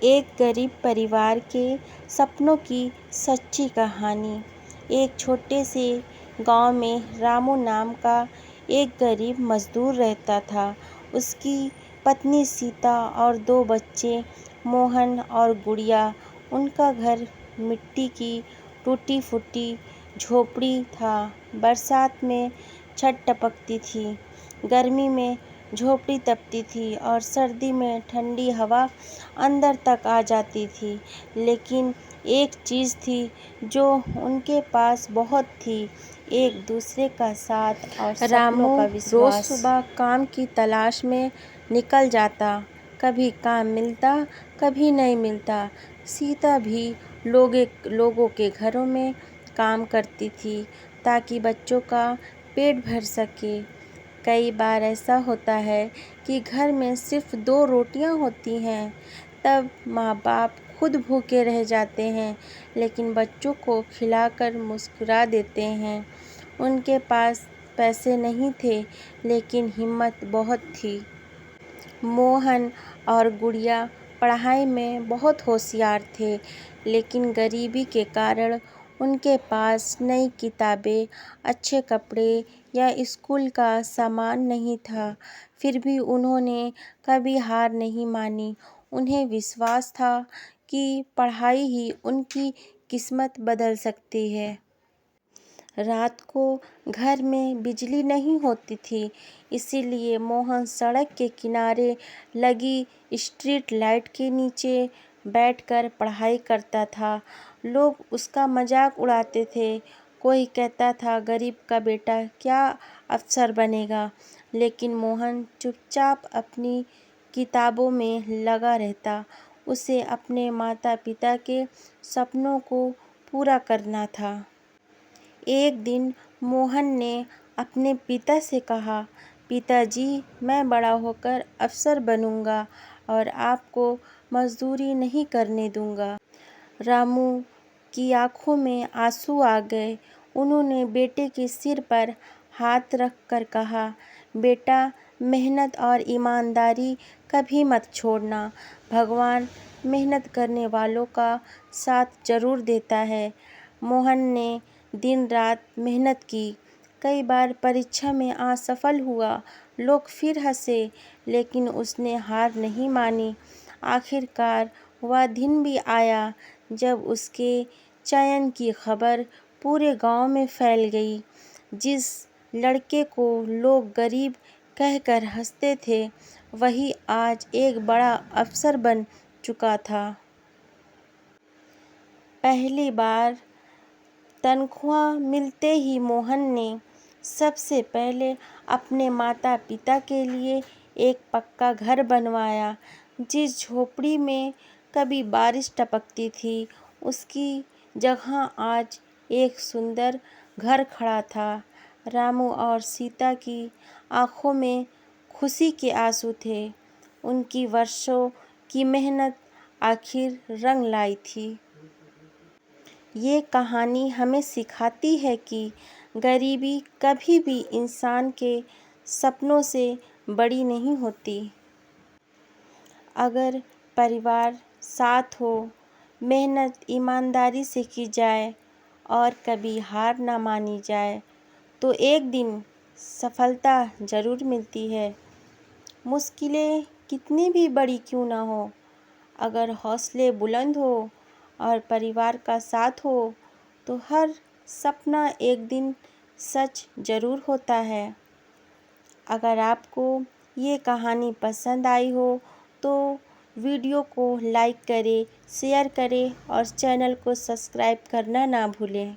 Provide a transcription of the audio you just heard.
एक गरीब परिवार के सपनों की सच्ची कहानी। एक छोटे से गांव में रामू नाम का एक गरीब मजदूर रहता था। उसकी पत्नी सीता और दो बच्चे मोहन और गुड़िया। उनका घर मिट्टी की टूटी फूटी झोपड़ी था। बरसात में छत टपकती थी, गर्मी में झोपड़ी तपती थी और सर्दी में ठंडी हवा अंदर तक आ जाती थी। लेकिन एक चीज़ थी जो उनके पास बहुत थी, एक दूसरे का साथ और सपनों का विश्वास। रोज सुबह काम की तलाश में निकल जाता, कभी काम मिलता कभी नहीं मिलता। सीता भी लोगों के घरों में काम करती थी ताकि बच्चों का पेट भर सके। कई बार ऐसा होता है कि घर में सिर्फ 2 रोटियां होती हैं, तब माँ बाप खुद भूखे रह जाते हैं, लेकिन बच्चों को खिलाकर मुस्कुरा देते हैं। उनके पास पैसे नहीं थे, लेकिन हिम्मत बहुत थी। मोहन और गुड़िया पढ़ाई में बहुत होशियार थे, लेकिन गरीबी के कारण उनके पास नई किताबें, अच्छे कपड़े या स्कूल का सामान नहीं था। फिर भी उन्होंने कभी हार नहीं मानी। उन्हें विश्वास था कि पढ़ाई ही उनकी किस्मत बदल सकती है। रात को घर में बिजली नहीं होती थी, इसीलिए मोहन सड़क के किनारे लगी स्ट्रीट लाइट के नीचे बैठकर पढ़ाई करता था। लोग उसका मजाक उड़ाते थे। कोई कहता था, गरीब का बेटा क्या अफसर बनेगा, लेकिन मोहन चुपचाप अपनी किताबों में लगा रहता। उसे अपने माता पिता के सपनों को पूरा करना था। एक दिन मोहन ने अपने पिता से कहा, पिताजी, मैं बड़ा होकर अफसर बनूंगा और आपको मजदूरी नहीं करने दूंगा। रामू की आंखों में आंसू आ गए। उन्होंने बेटे के सिर पर हाथ रखकर कहा, बेटा, मेहनत और ईमानदारी कभी मत छोड़ना। भगवान मेहनत करने वालों का साथ जरूर देता है। मोहन ने दिन रात मेहनत की, कई बार परीक्षा में असफल हुआ। लोग फिर हंसे, लेकिन उसने हार नहीं मानी। आखिरकार वह दिन भी आया जब उसके चयन की खबर पूरे गांव में फैल गई। जिस लड़के को लोग गरीब कहकर हंसते थे, वही आज एक बड़ा अफसर बन चुका था। पहली बार तनख्वाह मिलते ही मोहन ने सबसे पहले अपने माता पिता के लिए एक पक्का घर बनवाया। जिस झोपड़ी में कभी बारिश टपकती थी, उसकी जगह आज एक सुंदर घर खड़ा था। रामू और सीता की आंखों में खुशी के आंसू थे। उनकी वर्षों की मेहनत आखिर रंग लाई थी। ये कहानी हमें सिखाती है कि गरीबी कभी भी इंसान के सपनों से बड़ी नहीं होती। अगर परिवार साथ हो, मेहनत ईमानदारी से की जाए और कभी हार ना मानी जाए, तो एक दिन सफलता ज़रूर मिलती है। मुश्किलें कितनी भी बड़ी क्यों ना हो, अगर हौसले बुलंद हो और परिवार का साथ हो, तो हर सपना एक दिन सच ज़रूर होता है। अगर आपको ये कहानी पसंद आई हो तो वीडियो को लाइक करें, शेयर करें और चैनल को सब्सक्राइब करना ना भूलें।